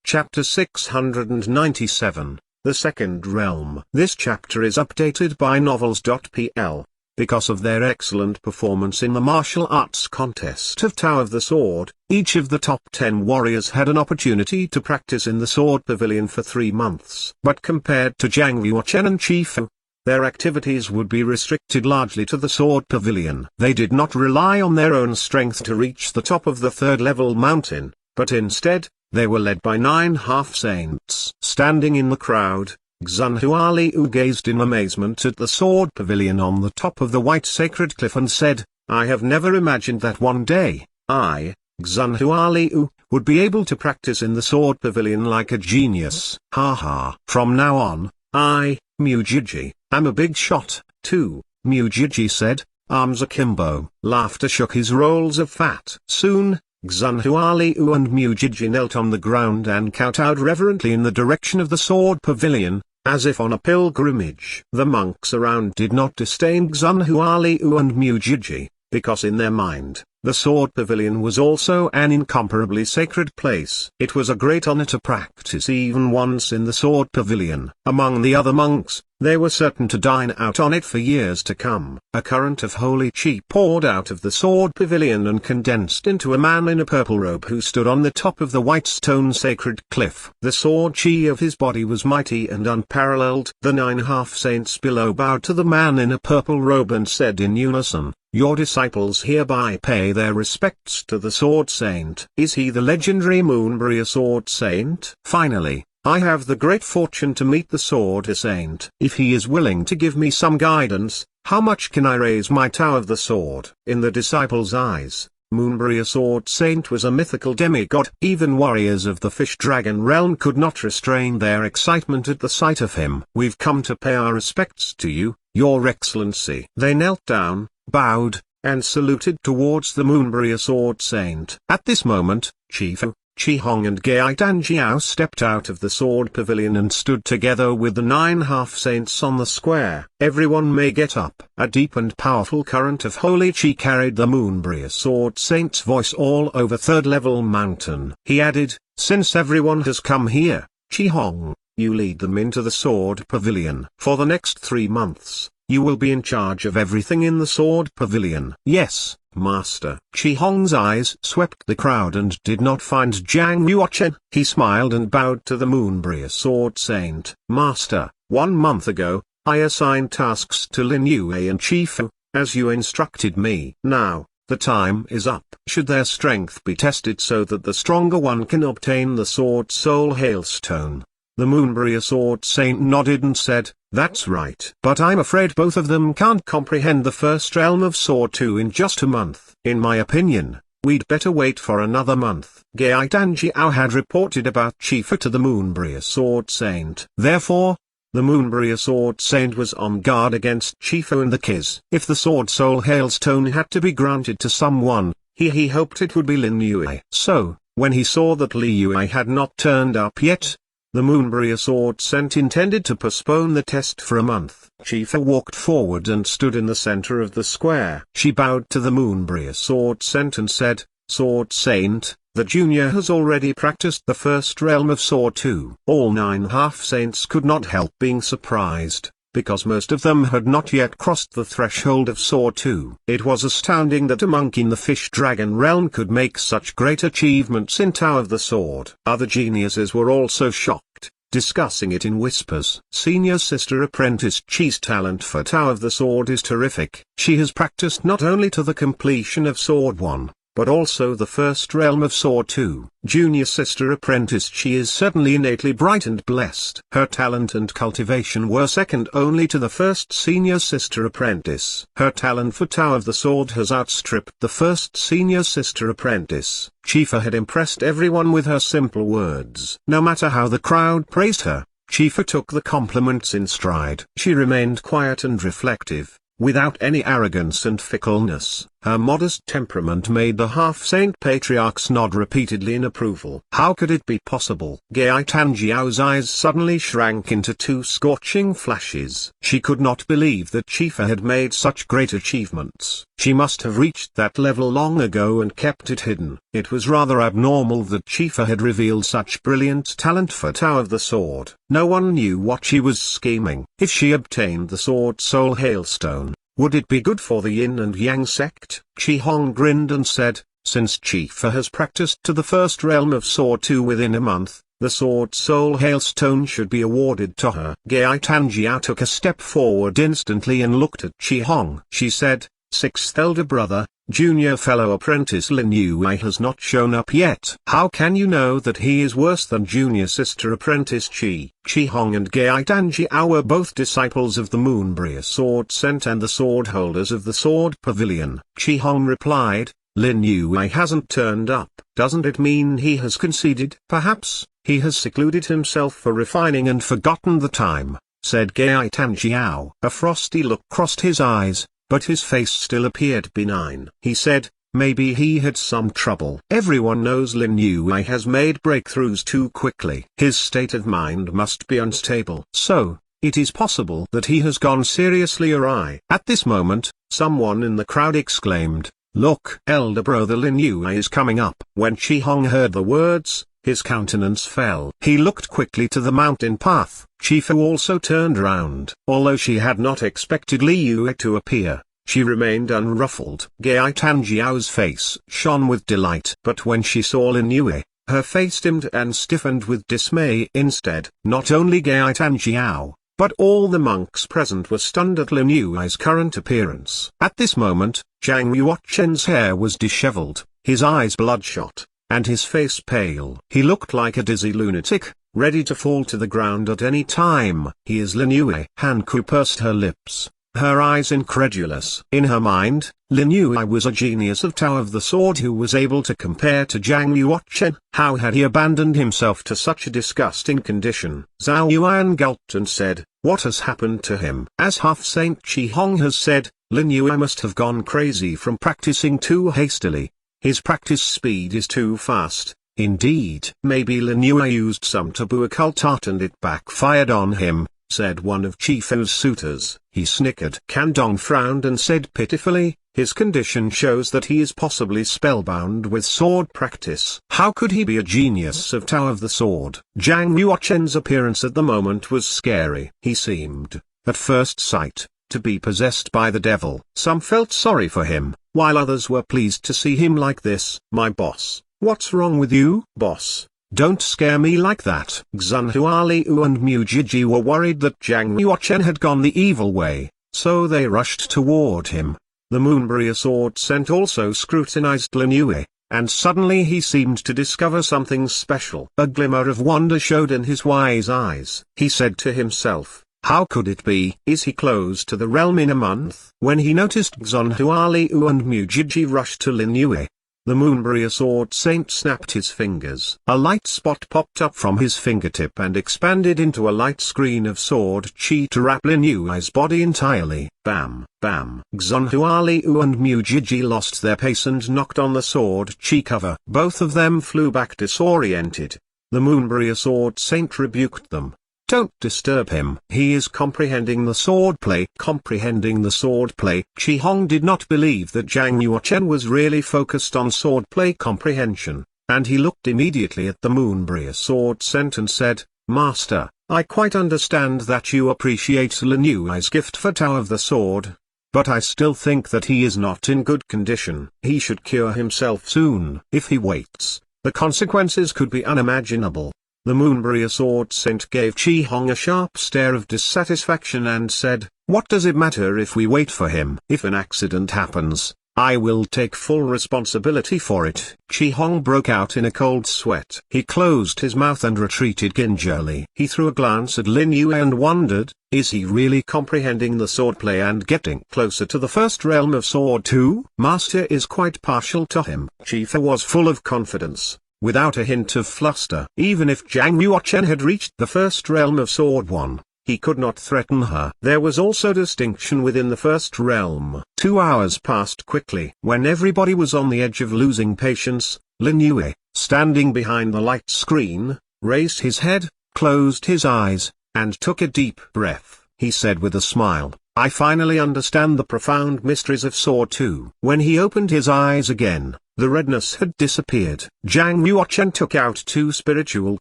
Chapter 697, The Second Realm. This chapter is updated by Novels.pl. Because of their excellent performance in the martial arts contest of Tao of the Sword, each of the top 10 warriors had an opportunity to practice in the Sword Pavilion for 3 months. But compared to Zhang Yuochen and Chifu, their activities would be restricted largely to the Sword Pavilion. They did not rely on their own strength to reach the top of the third-level mountain, but instead, they were led by 9 half-saints. Standing in the crowd, Xunhua Liu gazed in amazement at the Sword Pavilion on the top of the white sacred cliff and said, "I have never imagined that one day, I, Xunhua Liu, would be able to practice in the Sword Pavilion like a genius. Ha. From now on, I, Mujiji, am a big shot, too," Mujiji said, arms akimbo. Laughter shook his rolls of fat. Soon, Xunhua Liu and Mujiji knelt on the ground and kowtowed reverently in the direction of the Sword Pavilion, as if on a pilgrimage. The monks around did not disdain Xunhua Liu and Mujiji, because in their mind, the Sword Pavilion was also an incomparably sacred place. It was a great honor to practice even once in the Sword Pavilion. Among the other monks, they were certain to dine out on it for years to come. A current of holy chi poured out of the Sword Pavilion and condensed into a man in a purple robe who stood on the top of the white stone sacred cliff. The sword chi of his body was mighty and unparalleled. The 9 half-saints below bowed to the man in a purple robe and said in unison, "Your disciples hereby pay their respects to the Sword Saint." "Is he the legendary Moonbria Sword Saint?" "Finally, I have the great fortune to meet the Sword Saint. If he is willing to give me some guidance, how much can I raise my Tao of the Sword?" In the disciples' eyes, Moonbria Sword Saint was a mythical demigod. Even warriors of the Fish Dragon realm could not restrain their excitement at the sight of him. "We've come to pay our respects to you, Your Excellency." They knelt down, bowed, and saluted towards the Moonbria Sword Saint. At this moment, Chifu, Chi Hong and Gai Danjiao stepped out of the Sword Pavilion and stood together with the 9 half-saints on the square. "Everyone may get up." A deep and powerful current of holy chi carried the Moonbria Sword Saint's voice all over third-level mountain. He added, "Since everyone has come here, Chi Hong, you lead them into the Sword Pavilion. For the next 3 months, you will be in charge of everything in the Sword Pavilion." "Yes, Master." Chi Hong's eyes swept the crowd and did not find Zhang Yuochen. He smiled and bowed to the Moonbria Sword Saint. "Master, 1 month ago, I assigned tasks to Lin Yue and Chifu, as you instructed me. Now, the time is up. Should their strength be tested so that the stronger one can obtain the Sword Soul Hailstone?" The Moonbria Sword Saint nodded and said, "That's right. But I'm afraid both of them can't comprehend the first realm of Sword 2 in just a month. In my opinion, we'd better wait for another month." Gai Danjiao had reported about Chifu to the Moonbria Sword Saint. Therefore, the Moonbria Sword Saint was on guard against Chifu and the Kiz. If the Sword Soul Hailstone had to be granted to someone, he hoped it would be Lin Yue. So, when he saw that Li Yue had not turned up yet, the Moonbria Sword Saint intended to postpone the test for a month. Chifu walked forward and stood in the center of the square. She bowed to the Moonbria Sword Saint and said, "Sword Saint, the junior has already practiced the first realm of Sword 2. All 9 half-saints could not help being surprised, because most of them had not yet crossed the threshold of Sword 2. It was astounding that a monk in the Fish Dragon realm could make such great achievements in Tao of the Sword. Other geniuses were also shocked, discussing it in whispers. Senior Sister Apprentice Chi's talent for Tao of the Sword is terrific. She has practiced not only to the completion of Sword 1, but also the first realm of Sword 2. Junior Sister Apprentice Chi is certainly innately bright and blessed. Her talent and cultivation were second only to the first Senior Sister Apprentice. Her talent for Tao of the Sword has outstripped the first Senior Sister Apprentice." Chifu had impressed everyone with her simple words. No matter how the crowd praised her, Chifu took the compliments in stride. She remained quiet and reflective, without any arrogance and fickleness. Her modest temperament made the half-saint patriarchs nod repeatedly in approval. How could it be possible? Gai Tanjiao's eyes suddenly shrank into two scorching flashes. She could not believe that Chifa had made such great achievements. She must have reached that level long ago and kept it hidden. It was rather abnormal that Chifa had revealed such brilliant talent for Tao of the Sword. No one knew what she was scheming. If she obtained the Sword Soul Hailstone, would it be good for the Yin and Yang sect? Qi Hong grinned and said, since Chifa has practiced to the first realm of Sword 2 within a month, the Sword Soul Hailstone should be awarded to her. Gai Tanjiao took a step forward instantly and looked at Qi Hong. She said, sixth elder brother, junior fellow apprentice Lin Yue has not shown up yet. How can you know that he is worse than junior sister apprentice Qi? Qi Hong and Gai Tanjiao were both disciples of the Moonbriar Sword Cent and the sword holders of the Sword Pavilion. Qi Hong replied, Lin Yue hasn't turned up. Doesn't it mean he has conceded? Perhaps he has secluded himself for refining and forgotten the time, said Gai Tanjiao. A frosty look crossed his eyes, but his face still appeared benign. He said, maybe he had some trouble. Everyone knows Lin Yue has made breakthroughs too quickly. His state of mind must be unstable. So, it is possible that he has gone seriously awry. At this moment, someone in the crowd exclaimed, look, elder brother Lin Yue is coming up. When Qi Hong heard the words, his countenance fell. He looked quickly to the mountain path. Chifa also turned round. Although she had not expected Li Yue to appear, she remained unruffled. Gai Tanjiao's face shone with delight. But when she saw Lin Yue, her face dimmed and stiffened with dismay instead. Not only Gai Tanjiao, but all the monks present were stunned at Lin Yue's current appearance. At this moment, Zhang Yuochen's hair was disheveled, his eyes bloodshot, and his face pale. He looked like a dizzy lunatic, ready to fall to the ground at any time. He is Lin Yue. Hanku pursed her lips, her eyes incredulous. In her mind, Lin Yue was a genius of Tao of the Sword who was able to compare to Zhang Yuochen. How had he abandoned himself to such a disgusting condition? Zhao Yuan gulped and said, what has happened to him? As half-saint Qi Hong has said, Lin Yue must have gone crazy from practicing too hastily. His practice speed is too fast. Indeed. Maybe Lin Yue used some taboo occult art and it backfired on him, said one of Chifu's suitors. He snickered. Kandong frowned and said pitifully, his condition shows that he is possibly spellbound with sword practice. How could he be a genius of Tao of the Sword? Zhang Yuochen's appearance at the moment was scary. He seemed, at first sight, to be possessed by the devil. Some felt sorry for him, while others were pleased to see him like this. My boss, what's wrong with you? Boss, don't scare me like that. Xunhua Liu and Mu Jiji were worried that Zhang Yuochen had gone the evil way, so they rushed toward him. The Moonbriar Sword Cent also scrutinized Lin Yue, and suddenly he seemed to discover something special. A glimmer of wonder showed in his wise eyes. He said to himself, how could it be? Is he close to the realm in a month? When he noticed Xunhua Liu and Mu Jiji rushed to Lin Yue, the Moonbriar Sword Saint snapped his fingers. A light spot popped up from his fingertip and expanded into a light screen of sword chi to wrap Lin Yue's body entirely. Bam, bam. Xunhua Liu and Mu Jiji lost their pace and knocked on the sword chi cover. Both of them flew back disoriented. The Moonbriar Sword Saint rebuked them. Don't disturb him. He is comprehending the swordplay. Comprehending the swordplay. Qi Hong did not believe that Zhang Yuochen was really focused on swordplay comprehension, and he looked immediately at the Moonbriar Sword Cent and said, Master, I quite understand that you appreciate Lin Yue's gift for Tao of the Sword, but I still think that he is not in good condition. He should cure himself soon. If he waits, the consequences could be unimaginable. The Moonbriar Sword Saint gave Qi Hong a sharp stare of dissatisfaction and said, what does it matter if we wait for him? If an accident happens, I will take full responsibility for it. Qi Hong broke out in a cold sweat. He closed his mouth and retreated gingerly. He threw a glance at Lin Yue and wondered, is he really comprehending the swordplay and getting closer to the first realm of Sword 2? Master is quite partial to him. Chifa was full of confidence, without a hint of fluster. Even if Zhang Yuochen had reached the first realm of Sword 1, he could not threaten her. There was also distinction within the first realm. 2 hours passed quickly. When everybody was on the edge of losing patience, Lin Yue, standing behind the light screen, raised his head, closed his eyes, and took a deep breath. He said with a smile, "I finally understand the profound mysteries of Sword 2." When he opened his eyes again, the redness had disappeared. Zhang Yuochen took out 2 spiritual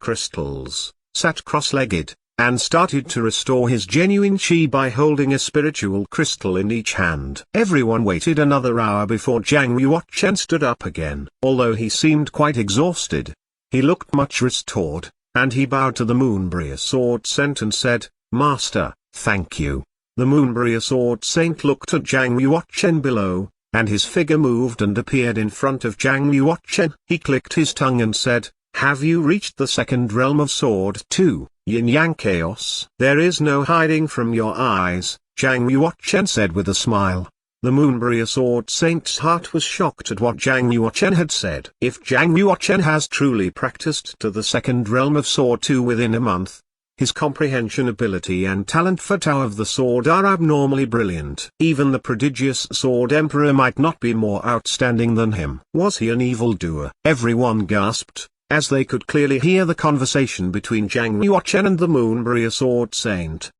crystals, sat cross-legged, and started to restore his genuine chi by holding a spiritual crystal in each hand. Everyone waited another hour before Zhang Yuochen stood up again. Although he seemed quite exhausted, he looked much restored, and he bowed to the Moonbriar Sword Saint and said, "Master, thank you." The Moonbriar Sword Saint looked at Zhang Yuochen below, and his figure moved and appeared in front of Zhang Yuochen. He clicked his tongue and said, "Have you reached the second realm of Sword 2, Yin-Yang Chaos?" "There is no hiding from your eyes," Zhang Yuochen said with a smile. The Moonbriar Sword Saint's heart was shocked at what Zhang Yuochen had said. If Zhang Yuochen has truly practiced to the second realm of Sword 2 within a month, his comprehension ability and talent for Tao of the Sword are abnormally brilliant. Even the prodigious Sword Emperor might not be more outstanding than him. Was he an evildoer? Everyone gasped, as they could clearly hear the conversation between Zhang Yuochen and the Moonbriar Sword Saint.